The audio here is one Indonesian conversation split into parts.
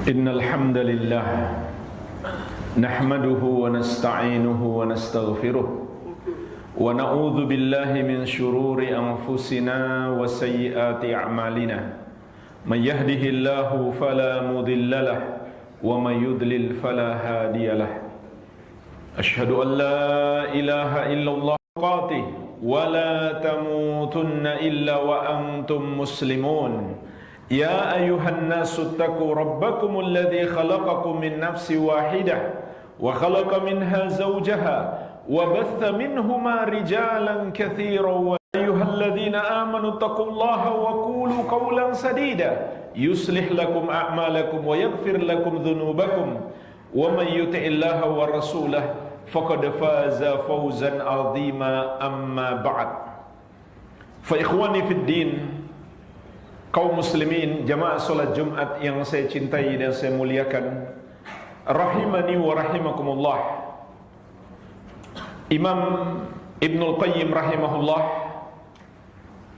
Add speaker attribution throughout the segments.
Speaker 1: Innal hamdalillah nahmaduhu wa nasta'inuhu wa nastaghfiruh wa na'udzu billahi min shururi anfusina wa sayyiati a'malina. May yahdihillahu fala mudilla lahu wa may yudlil fala hadiya lahu. Ashhadu an la ilaha illallah wa la tamutunna illa wa antum muslimun. Ya ayuhan nasu attaqu rabbakumul ladzi khalaqakum min nafsin wahidah wa khalaqa minha zawjaha wa batha minhuma rijalan katsiran wa ayyuhalladzina amanu taqullaha wa qulu qawlan sadida yuslih lakum a'malakum wa yaghfir lakum dhunubakum wa may yuti'illaha wa rasulahu faqad faza fawzan 'azima. Amma ba'd. Fa ikhwani fid din, kaum muslimin jamaah salat Jumat yang saya cintai dan saya muliakan, rahimani wa rahimakumullah. Imam Ibnul Qayyim rahimahullah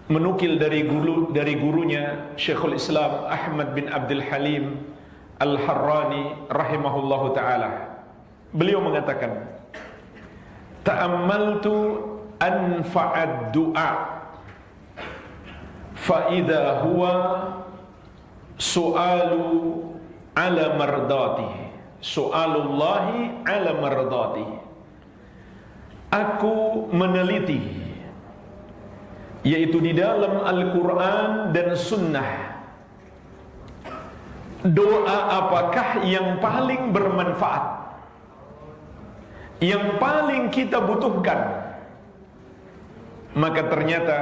Speaker 1: menukil dari gurunya Syekhul Islam Ahmad bin Abdul Halim Al-Harrani rahimahullahu taala. Beliau mengatakan, ta'ammaltu anfa'ad du'a fa'idha huwa su'alu ala mardati, su'alullahi ala mardati. Aku meneliti, yaitu di dalam Al-Quran dan Sunnah, doa apakah yang paling bermanfaat, yang paling kita butuhkan. Maka ternyata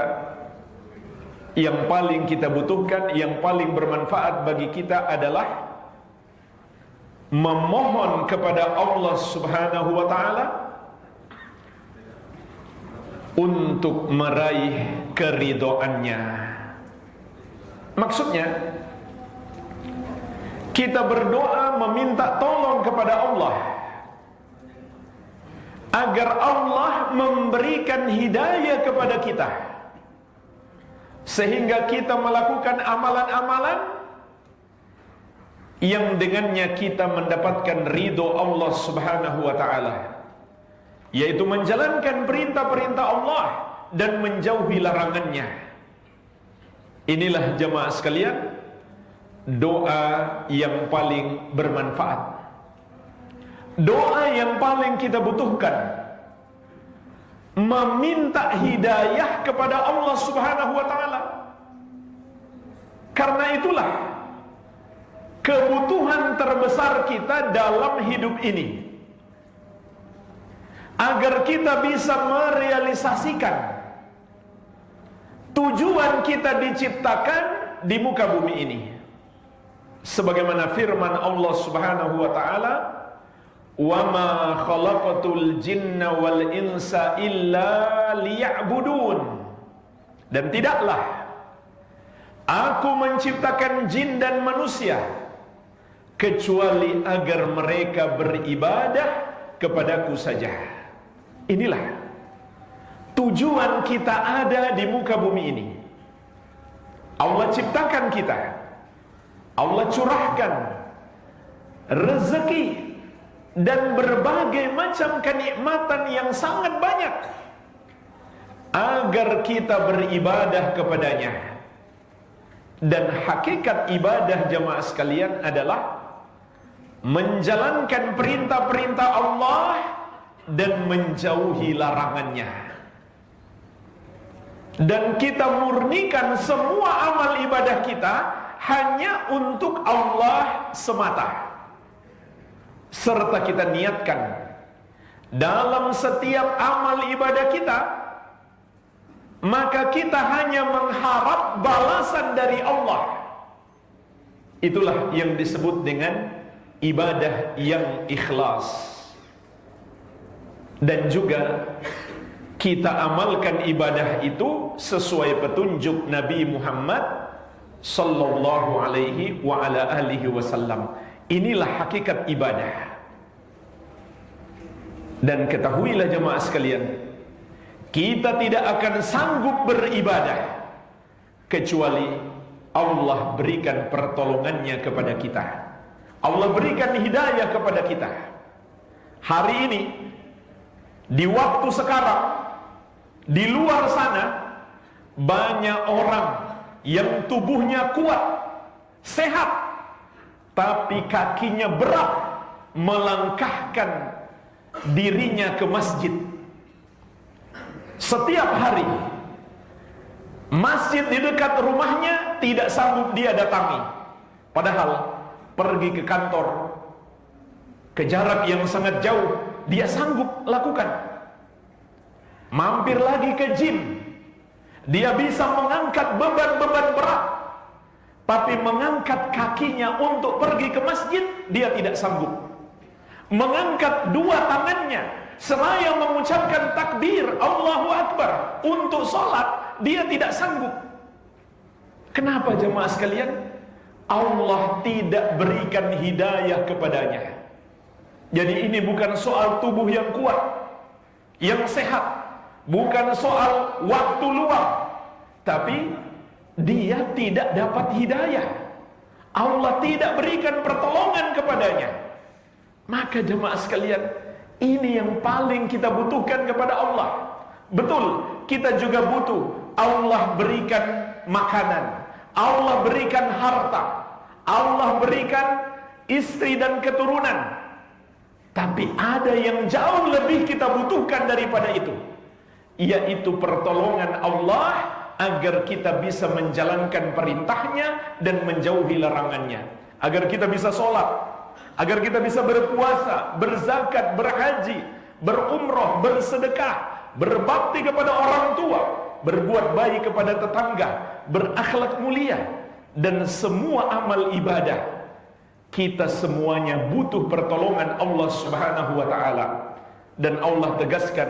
Speaker 1: yang paling kita butuhkan, yang paling bermanfaat bagi kita adalah memohon kepada Allah Subhanahu wa taala untuk meraih keridhoannya. Maksudnya, kita berdoa meminta tolong kepada Allah agar Allah memberikan hidayah kepada kita, sehingga kita melakukan amalan-amalan yang dengannya kita mendapatkan ridho Allah Subhanahu wa taala, yaitu menjalankan perintah-perintah Allah dan menjauhi larangannya. Inilah jamaah sekalian doa yang paling bermanfaat, doa yang paling kita butuhkan, meminta hidayah kepada Allah Subhanahu wa taala. Karena itulah kebutuhan terbesar kita dalam hidup ini, agar kita bisa merealisasikan tujuan kita diciptakan di muka bumi ini. Sebagaimana firman Allah Subhanahu wa taala, wa ma khalaqatul jinna wal insa illa liya'budun. Dan tidaklah aku menciptakan jin dan manusia kecuali agar mereka beribadah kepadaku saja. Inilah tujuan kita ada di muka bumi ini. Allah ciptakan kita, Allah curahkan rezeki dan berbagai macam kenikmatan yang sangat banyak agar kita beribadah kepadanya. Dan hakikat ibadah jamaah sekalian adalah menjalankan perintah-perintah Allah dan menjauhi larangannya. Dan kita murnikan semua amal ibadah kita hanya untuk Allah semata. Serta kita niatkan dalam setiap amal ibadah kita, maka kita hanya mengharap balasan dari Allah. Itulah yang disebut dengan ibadah yang ikhlas. Dan juga kita amalkan ibadah itu sesuai petunjuk Nabi Muhammad sallallahu alaihi wa ala alihi wasallam. Inilah hakikat ibadah. Dan ketahuilah jemaah sekalian, kita tidak akan sanggup beribadah kecuali Allah berikan pertolongannya kepada kita. Allah berikan hidayah kepada kita. Hari ini, di waktu sekarang, di luar sana, banyak orang yang tubuhnya kuat, sehat, tapi kakinya berat melangkahkan dirinya ke masjid. Setiap hari, masjid di dekat rumahnya tidak sanggup dia datangi. Padahal pergi ke kantor, ke jarak yang sangat jauh, dia sanggup lakukan. Mampir lagi ke gym, dia bisa mengangkat beban-beban berat. Tapi mengangkat kakinya untuk pergi ke masjid, dia tidak sanggup. Mengangkat dua tangannya seraya mengucapkan takbir Allahu Akbar untuk sholat, dia tidak sanggup. Kenapa jemaah sekalian? Allah tidak berikan hidayah kepadanya. Jadi ini bukan soal tubuh yang kuat, yang sehat, bukan soal waktu luang, tapi dia tidak dapat hidayah. Allah tidak berikan pertolongan kepadanya. Maka jemaah sekalian, ini yang paling kita butuhkan kepada Allah. Betul, kita juga butuh Allah berikan makanan, Allah berikan harta, Allah berikan istri dan keturunan. Tapi ada yang jauh lebih kita butuhkan daripada itu, yaitu pertolongan Allah agar kita bisa menjalankan perintahnya dan menjauhi larangannya. Agar kita bisa sholat, agar kita bisa berpuasa, berzakat, berhaji, berumroh, bersedekah, berbakti kepada orang tua, berbuat baik kepada tetangga, berakhlak mulia, dan semua amal ibadah. Kita semuanya butuh pertolongan Allah Subhanahu wa ta'ala. Dan Allah tegaskan,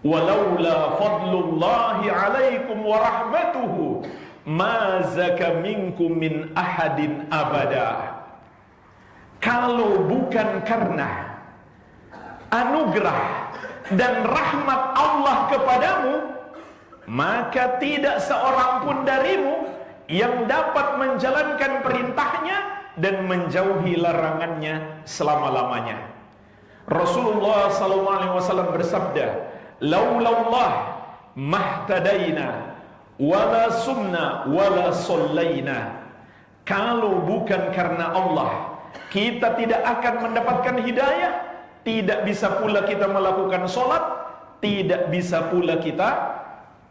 Speaker 1: walaula fadlullahi alaikum wa rahmatuhu ma zaka minkum min ahadin abada. Kalau bukan karena anugerah dan rahmat Allah kepadamu, maka tidak seorang pun darimu yang dapat menjalankan perintahnya dan menjauhi larangannya selama-lamanya. Rasulullah SAW bersabda, laulallah mahtadaina wala sumna wala sallaina. Kalau bukan karena Allah, kita tidak akan mendapatkan hidayah, tidak bisa pula kita melakukan sholat, tidak bisa pula kita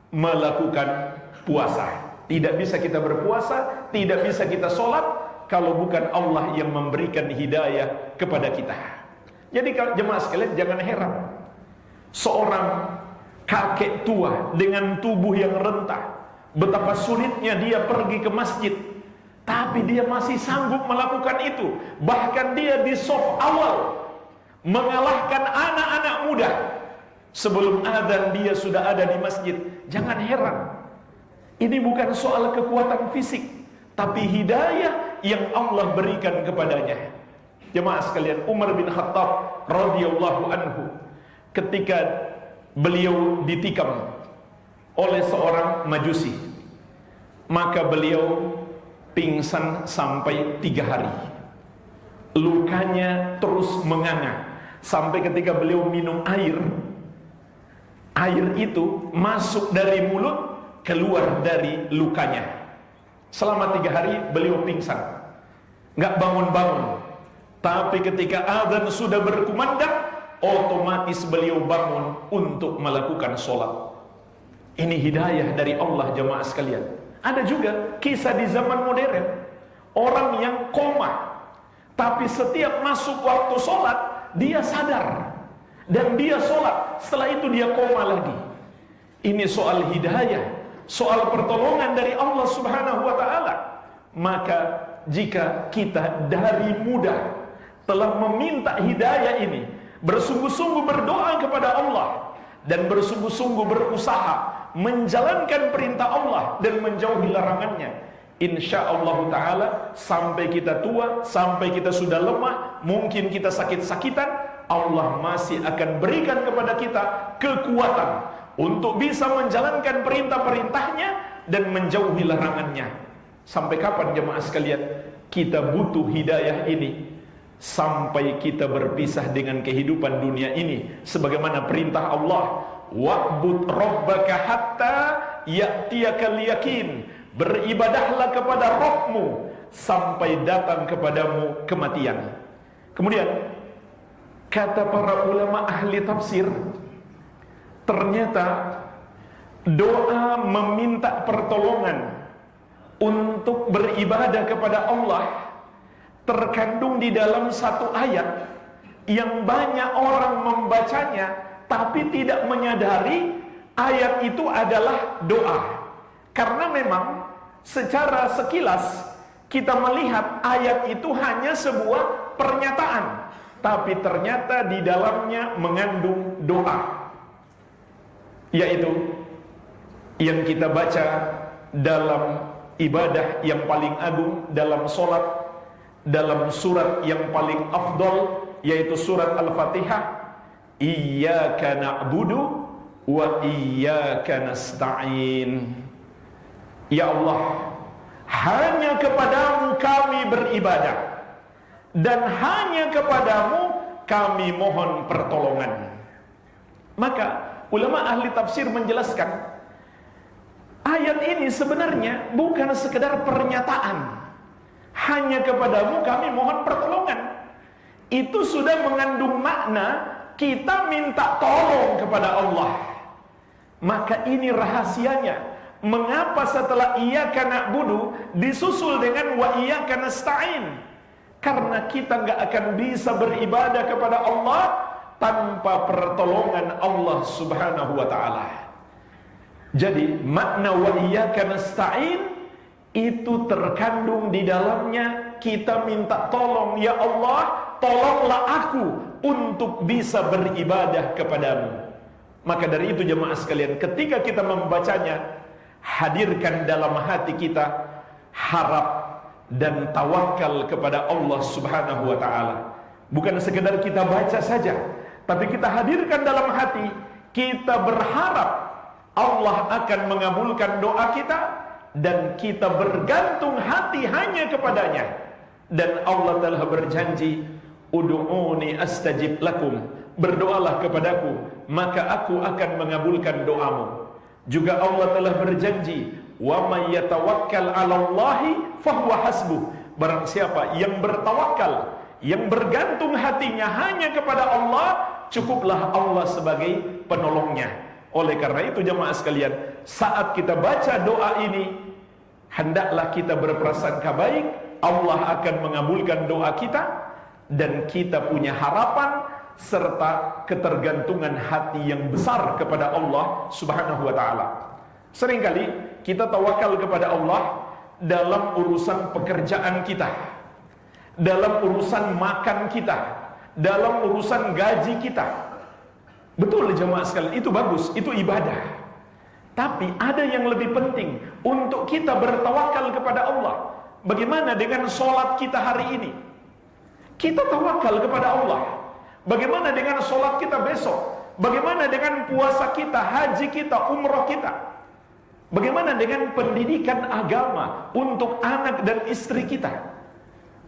Speaker 1: melakukan puasa. Tidak bisa kita berpuasa, tidak bisa kita sholat, kalau bukan Allah yang memberikan hidayah kepada kita. Jadi kalau jemaah sekalian, jangan heran seorang kakek tua dengan tubuh yang rentah, betapa sulitnya dia pergi ke masjid, tapi dia masih sanggup melakukan itu. Bahkan dia di shaf awal, mengalahkan anak-anak muda. Sebelum adzan dia sudah ada di masjid. Jangan heran, ini bukan soal kekuatan fisik, tapi hidayah yang Allah berikan kepadanya. Jemaah sekalian, Umar bin Khattab radhiyallahu anhu, ketika beliau ditikam oleh seorang majusi, maka beliau pingsan sampai 3 hari. Lukanya terus menganga sampai ketika beliau minum air, air itu masuk dari mulut, keluar dari lukanya. Selama 3 hari beliau pingsan, nggak bangun-bangun. Tapi ketika adzan sudah berkumandang, otomatis beliau bangun untuk melakukan sholat. Ini hidayah dari Allah jemaah sekalian. Ada juga kisah di zaman modern, orang yang koma, tapi setiap masuk waktu sholat dia sadar dan dia sholat. Setelah itu dia koma lagi. Ini soal hidayah, soal pertolongan dari Allah Subhanahu wa ta'ala. Maka jika kita dari muda telah meminta hidayah ini, bersungguh-sungguh berdoa kepada Allah, dan bersungguh-sungguh berusaha menjalankan perintah Allah dan menjauhi larangannya, insyaallah ta'ala sampai kita tua, sampai kita sudah lemah, mungkin kita sakit-sakitan, Allah masih akan berikan kepada kita kekuatan untuk bisa menjalankan perintah-perintahnya dan menjauhi larangannya. Sampai kapan jemaah sekalian? kita butuh hidayah ini sampai kita berpisah dengan kehidupan dunia ini, sebagaimana perintah Allah, wa'bud rabbaka hatta ya'tiyakal yakin, beribadahlah kepada Rabbmu sampai datang kepadamu kematian. Kemudian kata para ulama ahli tafsir, ternyata doa meminta pertolongan untuk beribadah kepada Allah terkandung di dalam satu ayat yang banyak orang membacanya tapi tidak menyadari ayat itu adalah doa. Karena memang secara sekilas kita melihat ayat itu hanya sebuah pernyataan, tapi ternyata di dalamnya mengandung doa, yaitu yang kita baca dalam ibadah yang paling agung, dalam solat, dalam surat yang paling afdol, yaitu surat Al-Fatihah. Iyyaka na'budu wa iyyaka nasta'in. Ya Allah, hanya kepadamu kami beribadah, dan hanya kepadamu kami mohon pertolongan. Maka ulama ahli tafsir menjelaskan, ayat ini sebenarnya bukan sekedar pernyataan, hanya kepadamu kami mohon pertolongan. Itu sudah mengandung makna kita minta tolong kepada Allah. Maka ini rahasianya, mengapa setelah iyyaka na'budu disusul dengan wa iyyaka nasta'in. Karena kita nggak akan bisa beribadah kepada Allah tanpa pertolongan Allah Subhanahu wa ta'ala. Jadi makna wa iyyaka nasta'in itu terkandung di dalamnya kita minta tolong, ya Allah, tolonglah aku untuk bisa beribadah kepadamu. Maka dari itu jemaah sekalian, ketika kita membacanya, hadirkan dalam hati kita harap dan tawakal kepada Allah Subhanahu wa ta'ala. Bukan sekedar kita baca saja, tapi kita hadirkan dalam hati, kita berharap Allah akan mengabulkan doa kita, dan kita bergantung hati hanya kepadanya. Dan Allah telah berjanji, ud'uni astajib lakum, berdoalah kepadaku maka aku akan mengabulkan doamu. Juga Allah telah berjanji, wa may yatawakkal 'alallahi fahuwa hasbuh, barang siapa yang bertawakal, yang bergantung hatinya hanya kepada Allah, cukuplah Allah sebagai penolongnya. Oleh karena itu jemaah sekalian, saat kita baca doa ini, hendaklah kita berprasangka baik, Allah akan mengabulkan doa kita, dan kita punya harapan serta ketergantungan hati yang besar kepada Allah Subhanahu wa ta'ala. Seringkali kita tawakal kepada Allah dalam urusan pekerjaan kita, dalam urusan makan kita, dalam urusan gaji kita. Betul jemaah sekalian, itu bagus, itu ibadah. Tapi ada yang lebih penting untuk kita bertawakal kepada Allah. Bagaimana dengan sholat kita hari ini? Kita tawakal kepada Allah. Bagaimana dengan sholat kita besok? Bagaimana dengan puasa kita, haji kita, umrah kita? Bagaimana dengan pendidikan agama untuk anak dan istri kita?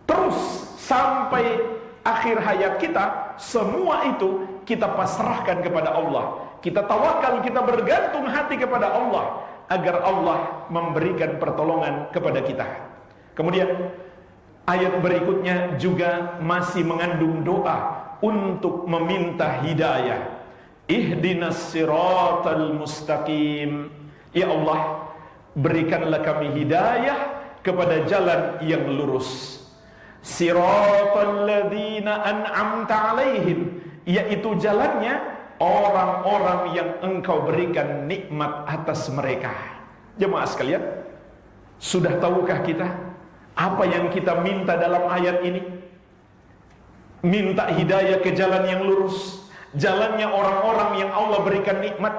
Speaker 1: Terus sampai akhir hayat kita, semua itu kita pasrahkan kepada Allah. Kita tawakal, kita bergantung hati kepada Allah, agar Allah memberikan pertolongan kepada kita. Kemudian ayat berikutnya juga masih mengandung doa untuk meminta hidayah. Ihdinas siratal mustaqim. Ya Allah, berikanlah kami hidayah kepada jalan yang lurus. Siratal ladzina an'amta alaihim, yaitu jalannya orang-orang yang engkau berikan nikmat atas mereka. Jemaah sekalian, sudah tahukah kita apa yang kita minta dalam ayat ini? Minta hidayah ke jalan yang lurus, jalannya orang-orang yang Allah berikan nikmat.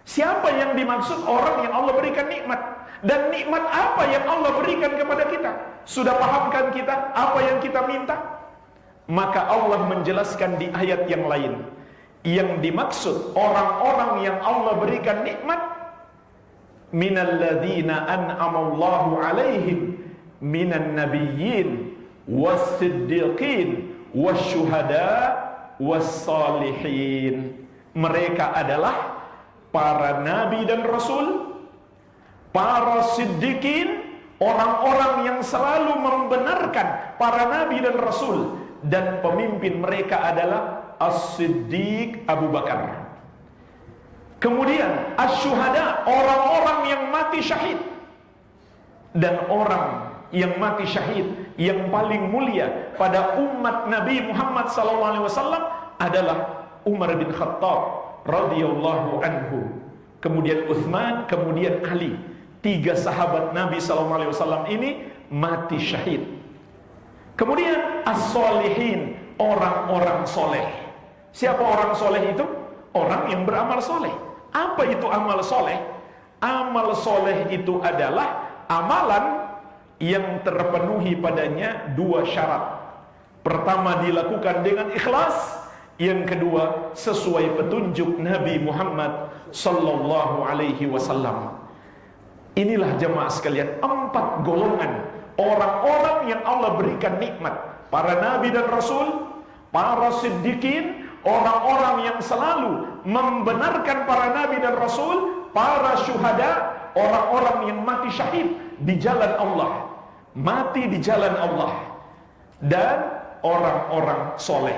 Speaker 1: Siapa yang dimaksud orang yang Allah berikan nikmat? Dan nikmat apa yang Allah berikan kepada kita? Sudah pahamkan kita apa yang kita minta? Maka Allah menjelaskan di ayat yang lain, yang dimaksud orang-orang yang Allah berikan nikmat, minalladzina an'amallahu alaihim minan nabiyyin was-siddiqin wasyuhada was-salihin. Mereka adalah para nabi dan rasul, para siddiqin, orang-orang yang selalu membenarkan para nabi dan rasul, dan pemimpin mereka adalah As-Siddiq Abu Bakar. Kemudian asyuhada, orang-orang yang mati syahid. Dan orang yang mati syahid yang paling mulia pada umat Nabi Muhammad SAW adalah Umar bin Khattab radhiyallahu anhu, kemudian Utsman, kemudian Ali. 3 sahabat Nabi SAW ini mati syahid. Kemudian as-solihin, orang-orang soleh. Siapa orang soleh itu? Orang yang beramal soleh. Apa itu amal soleh? Amal soleh itu adalah amalan yang terpenuhi padanya 2 syarat. Pertama, dilakukan dengan ikhlas. Yang kedua, sesuai petunjuk Nabi Muhammad sallallahu alaihi wasallam. Inilah jemaah sekalian 4 golongan orang-orang yang Allah berikan nikmat. Para nabi dan rasul, para siddiqin, orang-orang yang selalu membenarkan para nabi dan rasul, para syuhada, orang-orang yang mati syahid di jalan Allah, mati di jalan Allah, dan orang-orang soleh.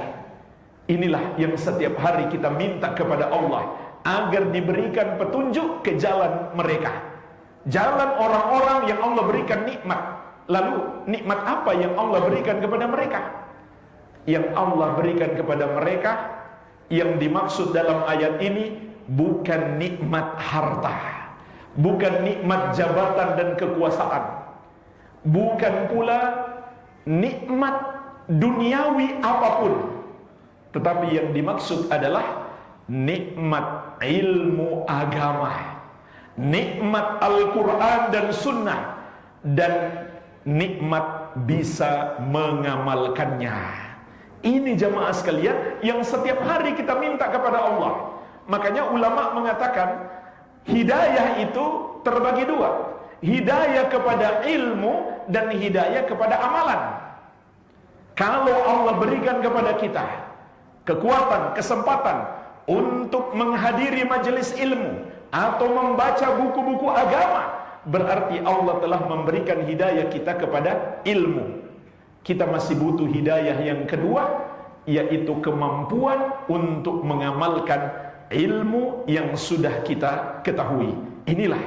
Speaker 1: Inilah yang setiap hari kita minta kepada Allah agar diberikan petunjuk ke jalan mereka, jalan orang-orang yang Allah berikan nikmat. Lalu nikmat apa yang Allah berikan kepada mereka? Yang Allah berikan kepada mereka, yang dimaksud dalam ayat ini bukan nikmat harta, bukan nikmat jabatan dan kekuasaan, bukan pula nikmat duniawi apapun, tetapi yang dimaksud adalah nikmat ilmu agama, nikmat Al-Quran dan Sunnah, dan nikmat bisa mengamalkannya. Ini jamaah sekalian yang setiap hari kita minta kepada Allah. Makanya ulama mengatakan hidayah itu terbagi 2. Hidayah kepada ilmu dan hidayah kepada amalan. Kalau Allah berikan kepada kita kekuatan, kesempatan untuk menghadiri majelis ilmu atau membaca buku-buku agama, berarti Allah telah memberikan hidayah kita kepada ilmu. Kita masih butuh hidayah yang kedua, yaitu kemampuan untuk mengamalkan ilmu yang sudah kita ketahui. Inilah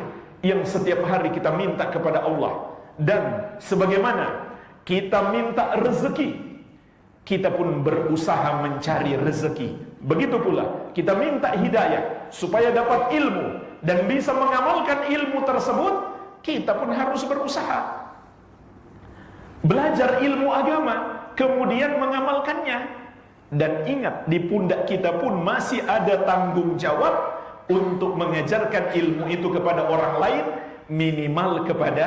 Speaker 1: yang setiap hari kita minta kepada Allah. Dan sebagaimana kita minta rezeki, kita pun berusaha mencari rezeki. Begitu pula kita minta hidayah supaya dapat ilmu dan bisa mengamalkan ilmu tersebut, kita pun harus berusaha belajar ilmu agama, kemudian mengamalkannya. Dan ingat, di pundak kita pun masih ada tanggung jawab untuk mengajarkan ilmu itu kepada orang lain, minimal kepada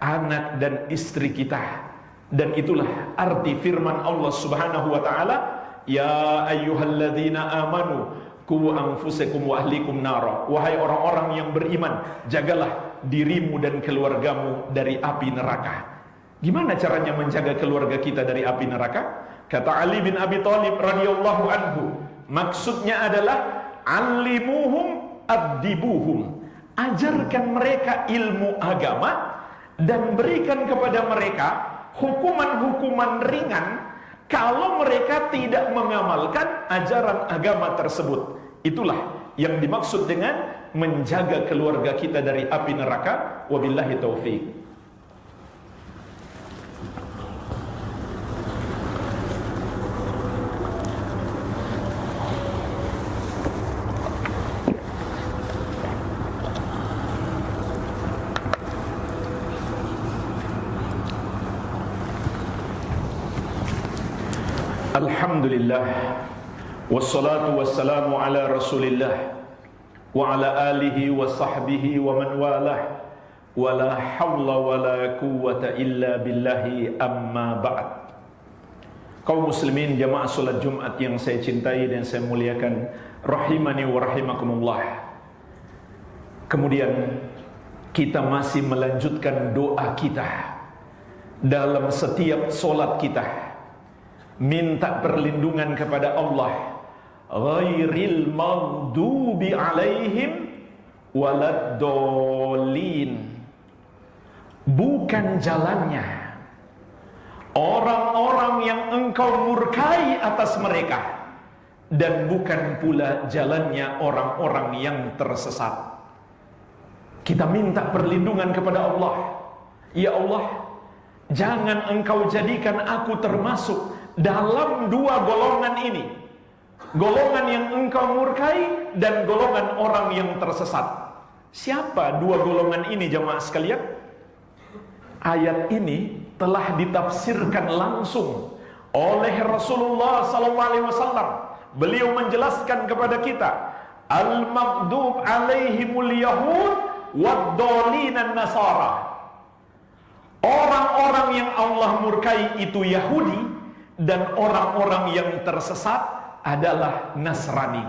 Speaker 1: anak dan istri kita. Dan itulah arti firman Allah Subhanahu wa taala, ya ayyuhalladzina amanu qu anfusakum wa ahlikum nara. Wahai orang-orang yang beriman, jagalah dirimu dan keluargamu dari api neraka. Gimana caranya menjaga keluarga kita dari api neraka? Kata Ali bin Abi Thalib radhiyallahu anhu, maksudnya adalah allimuhum addibuhum. Ajarkan mereka ilmu agama dan berikan kepada mereka hukuman-hukuman ringan kalau mereka tidak mengamalkan ajaran agama tersebut. Itulah yang dimaksud dengan menjaga keluarga kita dari api neraka. Wabillahi taufik. Alhamdulillah, wassalatu wassalamu ala rasulillah wa ala alihi wa sahbihi wa man walah, wa la hawla wa la quwwata illa billahi, amma ba'd. Kaum muslimin jamaah salat Jumat yang saya cintai dan saya muliakan, rahimani wa rahimakumullah. Kemudian kita masih melanjutkan doa kita dalam setiap solat kita minta perlindungan kepada Allah, ghairil maghdubi alaihim waladdallin, bukan jalannya orang-orang yang engkau murkai atas mereka, dan bukan pula jalannya orang-orang yang tersesat. Kita minta perlindungan kepada Allah. Ya Allah, jangan engkau jadikan aku termasuk dalam dua golongan ini, golongan yang engkau murkai dan golongan orang yang tersesat. Siapa dua golongan ini jemaah sekalian? Ayat ini telah ditafsirkan langsung oleh Rasulullah SAW. Beliau menjelaskan kepada kita, al-maghdub alaihimul yahud wad-dolinan nasara. Orang-orang yang Allah murkai itu Yahudi, dan orang-orang yang tersesat adalah Nasrani.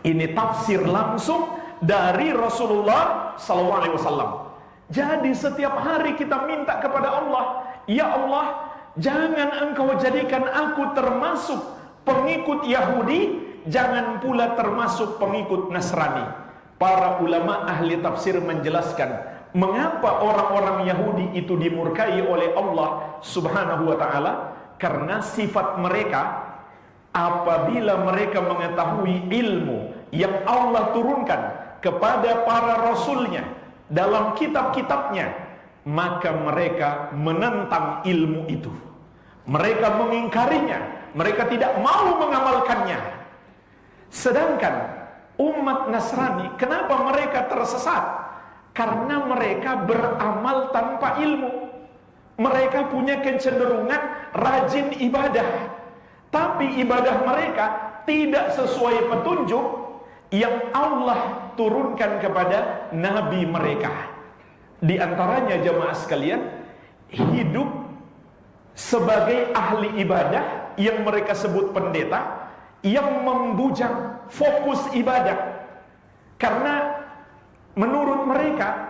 Speaker 1: Ini tafsir langsung dari Rasulullah SAW. Jadi setiap hari kita minta kepada Allah, ya Allah, jangan engkau jadikan aku termasuk pengikut Yahudi, jangan pula termasuk pengikut Nasrani. Para ulama ahli tafsir menjelaskan mengapa orang-orang Yahudi itu dimurkai oleh Allah Subhanahu wa ta'ala. Karena sifat mereka, apabila mereka mengetahui ilmu yang Allah turunkan kepada para rasulnya dalam kitab-kitabnya, maka mereka menentang ilmu itu, mereka mengingkarinya, mereka tidak mau mengamalkannya. Sedangkan umat Nasrani, kenapa mereka tersesat? Karena mereka beramal tanpa ilmu. Mereka punya kecenderungan rajin ibadah, tapi ibadah mereka tidak sesuai petunjuk yang Allah turunkan kepada nabi mereka. Di antaranya jemaah sekalian, hidup sebagai ahli ibadah yang mereka sebut pendeta, yang membujang fokus ibadah. Karena menurut mereka,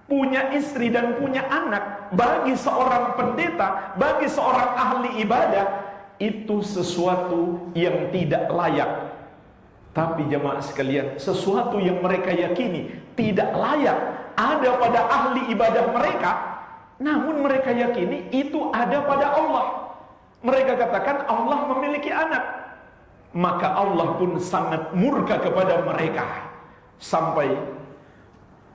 Speaker 1: punya istri dan punya anak bagi seorang pendeta, bagi seorang ahli ibadah, itu sesuatu yang tidak layak. Tapi jemaah sekalian, sesuatu yang mereka yakini tidak layak ada pada ahli ibadah mereka, namun mereka yakini itu ada pada Allah. Mereka katakan Allah memiliki anak, maka Allah pun sangat murka kepada mereka. Sampai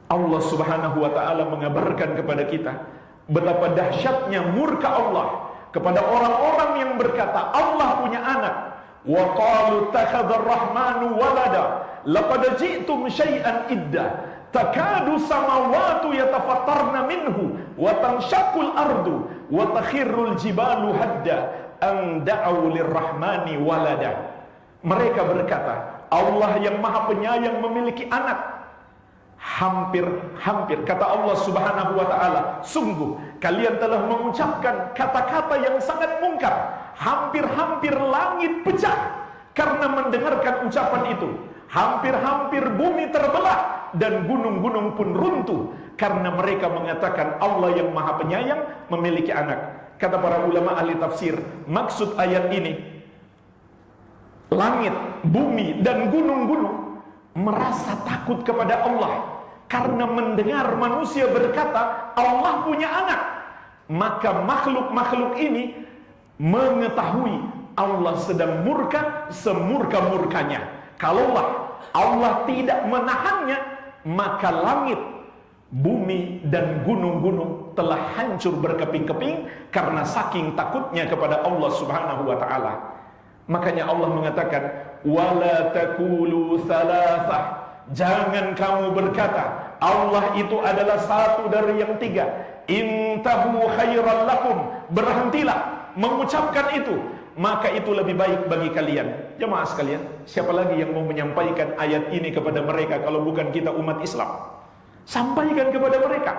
Speaker 1: Allah Subhanahu wa ta'ala mengabarkan kepada kita betapa dahsyatnya murka Allah kepada orang-orang yang berkata Allah punya anak. Wa qalu takhadha ar-rahmanu walada laqad ji'tum syai'an idda takadu samawati yatafattarna minhu wa tanshaqqul ardu wa takhirrul jibalu hadda an da'u lirrahmani walada. Mereka berkata Allah yang maha penyayang memiliki anak. Hampir kata Allah Subhanahu wa ta'ala, sungguh kalian telah mengucapkan kata-kata yang sangat mungkar. Hampir-hampir langit pecah karena mendengarkan ucapan itu. Hampir-hampir bumi terbelah dan gunung-gunung pun runtuh karena mereka mengatakan Allah yang maha penyayang memiliki anak. Kata para ulama ahli tafsir, maksud ayat ini, langit, bumi dan gunung-gunung merasa takut kepada Allah karena mendengar manusia berkata Allah punya anak. Maka makhluk-makhluk ini mengetahui Allah sedang murka semurka-murkanya. Kalaulah Allah tidak menahannya, maka langit, bumi dan gunung-gunung telah hancur berkeping-keping karena saking takutnya kepada Allah Subhanahu wa ta'ala. Makanya Allah mengatakan, wala taqulu thalathah, jangan kamu berkata Allah itu adalah satu dari yang tiga. Intahu khairan lakum, berhentilah mengucapkan itu, maka itu lebih baik bagi kalian. Jemaah sekalian, siapa lagi yang mau menyampaikan ayat ini kepada mereka kalau bukan kita umat Islam? Sampaikan kepada mereka,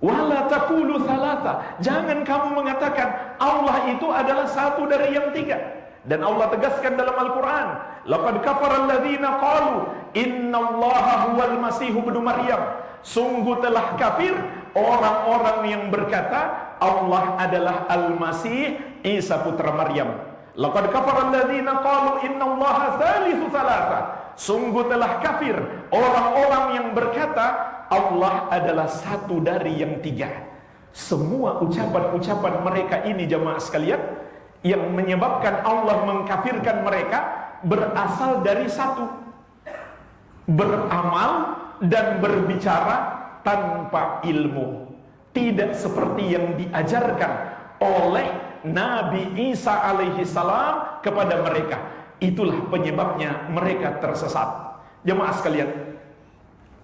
Speaker 1: wala taqulu thalatha, jangan kamu mengatakan Allah itu adalah satu dari yang tiga. Dan Allah tegaskan dalam Al-Quran, laqad kafara alladhina qalu innallaha huwal masihu ibnu Maryam, sungguh telah kafir orang-orang yang berkata
Speaker 2: Allah adalah Al-Masih Isa putra Maryam. Laqad kafara alladziina qalu innallaha tsalitsu tsalatsa. Sungguh telah kafir orang-orang yang berkata Allah adalah satu dari yang tiga. Semua ucapan-ucapan mereka ini jamaah sekalian yang menyebabkan Allah mengkafirkan mereka berasal dari satu: beramal dan berbicara tanpa ilmu, tidak seperti yang diajarkan oleh Nabi Isa alaihi salam kepada mereka. Itulah penyebabnya mereka tersesat. Jemaah sekalian,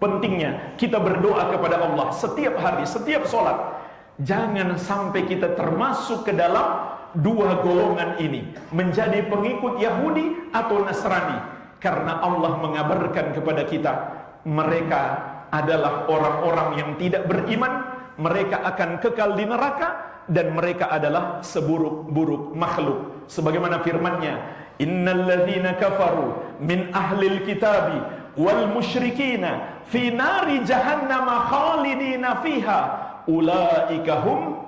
Speaker 2: pentingnya kita berdoa kepada Allah setiap hari, setiap sholat. Jangan sampai kita termasuk ke dalam dua golongan ini, menjadi pengikut Yahudi atau Nasrani. Karena Allah mengabarkan kepada kita, mereka adalah orang-orang yang tidak beriman, mereka akan kekal di neraka, dan mereka adalah seburuk-buruk makhluk. Sebagaimana firman-Nya, innal ladzina kafaru min ahlil kitabi wal musyrikina fi nari jahannam khalidina fiha ulaika hum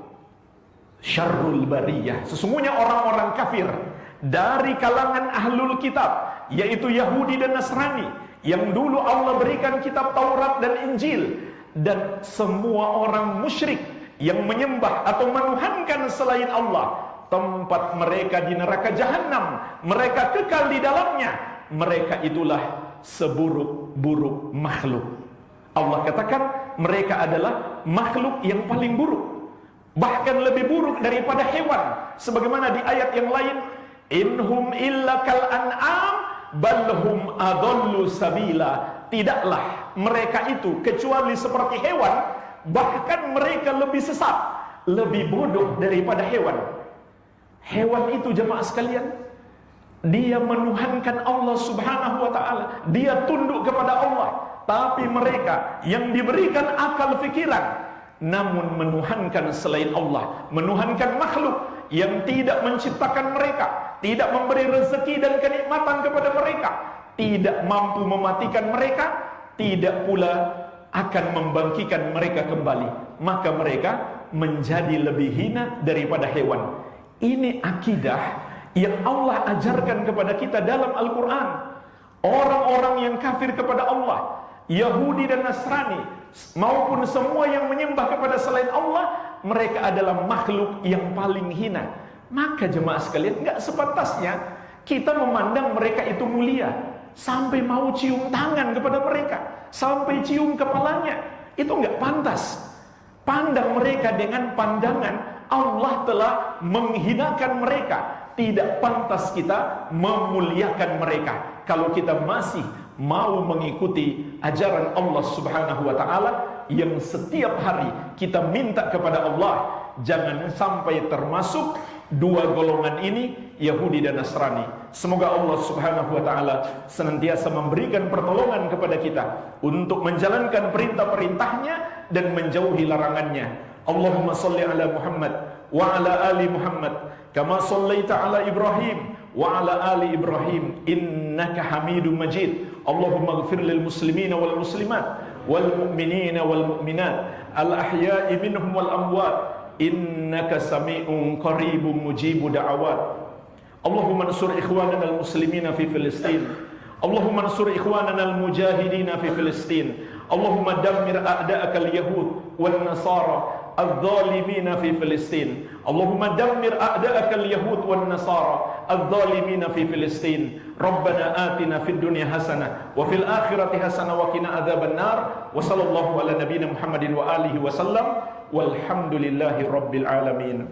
Speaker 2: syarrul bariyah. Sesungguhnya orang-orang kafir dari kalangan ahlul kitab, yaitu Yahudi dan Nasrani, yang dulu Allah berikan kitab Taurat dan Injil, dan semua orang musyrik yang menyembah atau menuhankan selain Allah, tempat mereka di neraka jahanam, mereka kekal di dalamnya. Mereka itulah seburuk-buruk makhluk. Allah katakan mereka adalah makhluk yang paling buruk, bahkan lebih buruk daripada hewan. Sebagaimana di ayat yang lain, inhum illa kal an'am balhum adallu sabila. Tidaklah mereka itu kecuali seperti hewan, bahkan mereka lebih sesat, lebih bodoh daripada hewan. Hewan itu jemaah sekalian, dia menuhankan Allah subhanahu wa ta'ala, dia tunduk kepada Allah. Tapi mereka yang diberikan akal fikiran, namun menuhankan selain Allah, menuhankan makhluk yang tidak menciptakan mereka, tidak memberi rezeki dan kenikmatan kepada mereka, tidak mampu mematikan mereka, tidak pula akan membangkitkan mereka kembali, maka mereka menjadi lebih hina daripada hewan. Ini akidah yang Allah ajarkan kepada kita dalam Al-Quran. Orang-orang yang kafir kepada Allah, Yahudi dan Nasrani, maupun semua yang menyembah kepada selain Allah, mereka adalah makhluk yang paling hina. Maka jemaah sekalian, gak sepantasnya kita memandang mereka itu mulia, sampai mau cium tangan kepada mereka, sampai cium kepalanya. Itu gak pantas. Pandang mereka dengan pandangan Allah telah menghinakan mereka. Tidak pantas kita memuliakan mereka kalau kita masih mau mengikuti ajaran Allah subhanahu wa ta'ala, yang setiap hari kita minta kepada Allah jangan sampai termasuk dua golongan ini, Yahudi dan Nasrani. Semoga Allah subhanahu wa ta'ala senantiasa memberikan pertolongan kepada kita untuk menjalankan perintah-perintahnya dan menjauhi larangannya. Allahumma salli ala Muhammad wa ala ali Muhammad kama sallaita ala Ibrahim wa ala ali Ibrahim innaka Hamidum Majid. Allahumma ighfir lil muslimina wal muslimat wal mu'minina wal mu'minat al ahya'i minhum wal amwat innaka sami'un qaribun mujibu da'awat. Allahumma ansur ikhwanana al muslimina fi Filistin. Allahumma ansur ikhwanana al mujahidina fi Filistin. Allahumma dammir a'da'aka al yahud wal nasara الظالمين في فلسطين. اللهم دمر أعداءك اليهود والنصارى الظالمين في فلسطين. ربنا آتنا في الدنيا حسنة وفي الآخرة حسنة وقنا عذاب النار. وصلى الله على نبينا محمد وآله وسلم والحمد لله رب العالمين.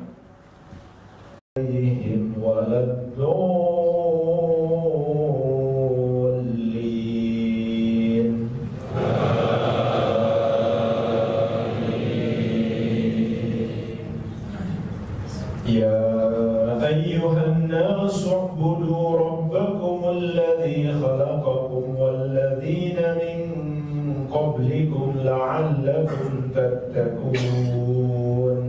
Speaker 3: أيها الناس اعبدوا ربكم الذي خلقكم والذين من قبلكم لعلكم تتقون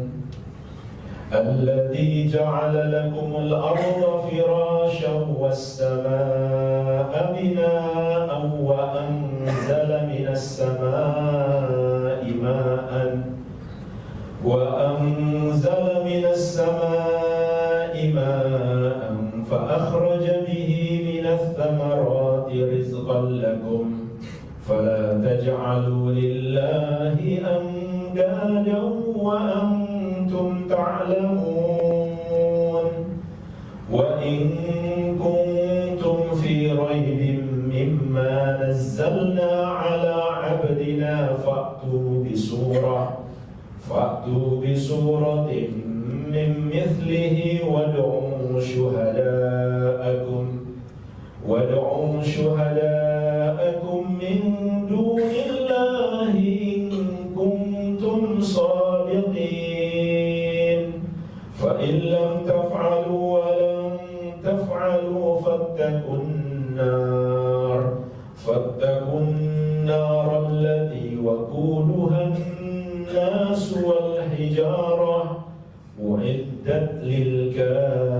Speaker 3: الذي جعل لكم الأرض فراشا والسماء بناء وأنزل من السماء ماء وأنزل رزقا لكم فلا تجعلوا لله أندادا وأنتم تعلمون وإن كنتم في ريب مما نزلنا على عبدنا فأتوا بسورة من مثله وادعوا شهداءكم من دون الله إن كنتم صادقين فإن لم تفعلوا ولن تفعلوا فاتقوا النار التي وقودها الناس والحجارة أعدت للكافرين.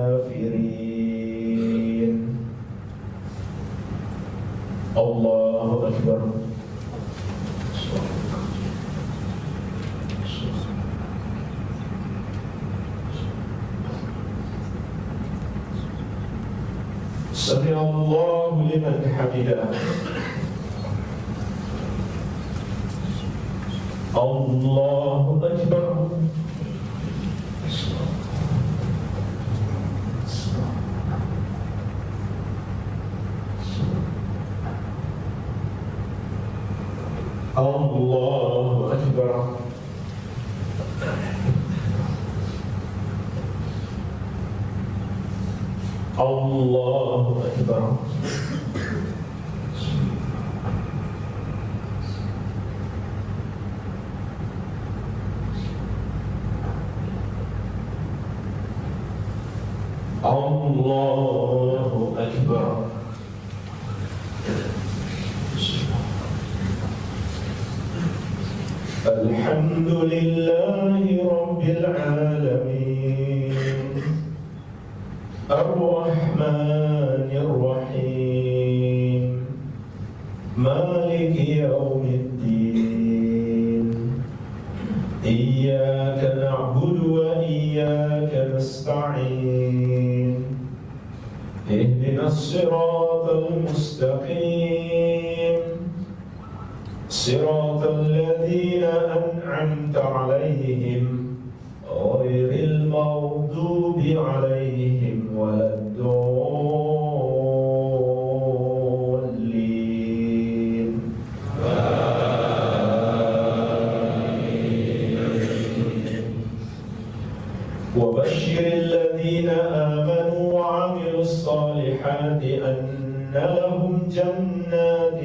Speaker 3: الله أكبر. سمع الله لمن حمده. الله أكبر. الله أكبر. الله أكبر. الله أكبر. الحمد لله رب العالمين الرحمن الرحيم مالك يوم الدين إياك نعبد وإياك نستعين اهدنا الصراط المستقيم صراط الذين أنعمت عليهم غير المغضوب عليهم ولا الضالين. وبشر الذين آمنوا وعملوا الصالحات أن لهم جنات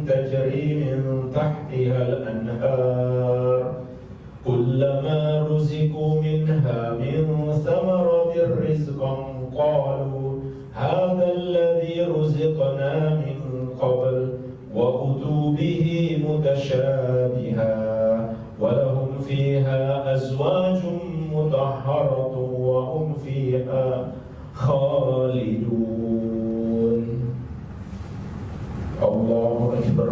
Speaker 3: تجري من تحتها الأنهار كلما رزقوا منها من ثمرة رزقا قالوا هذا الذي رزقنا من قبل وأتوا به متشابها ولهم فيها أزواج مطهرة وهم فيها خالدون. الله أكبر.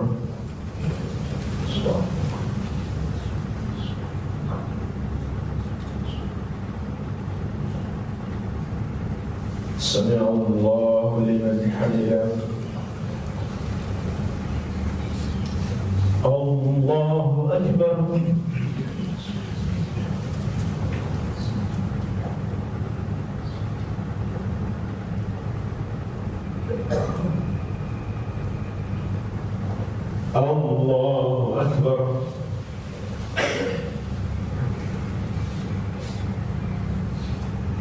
Speaker 3: سمع الله لمن حمده. الله أكبر. الله أكبر.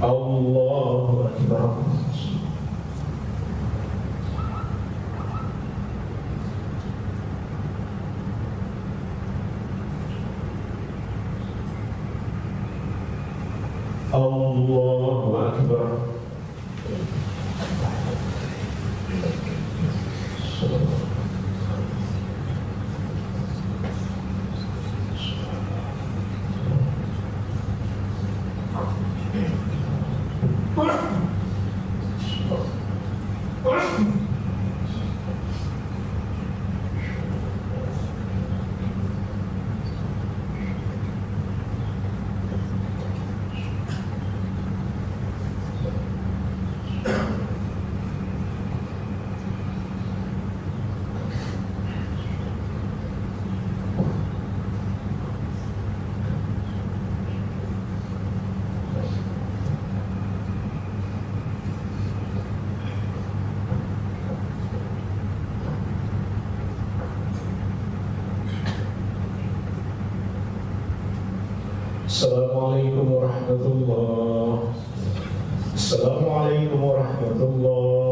Speaker 3: الله أكبر. الله أكبر. Assalamualaikum warahmatullahi. Assalamualaikum warahmatullahi.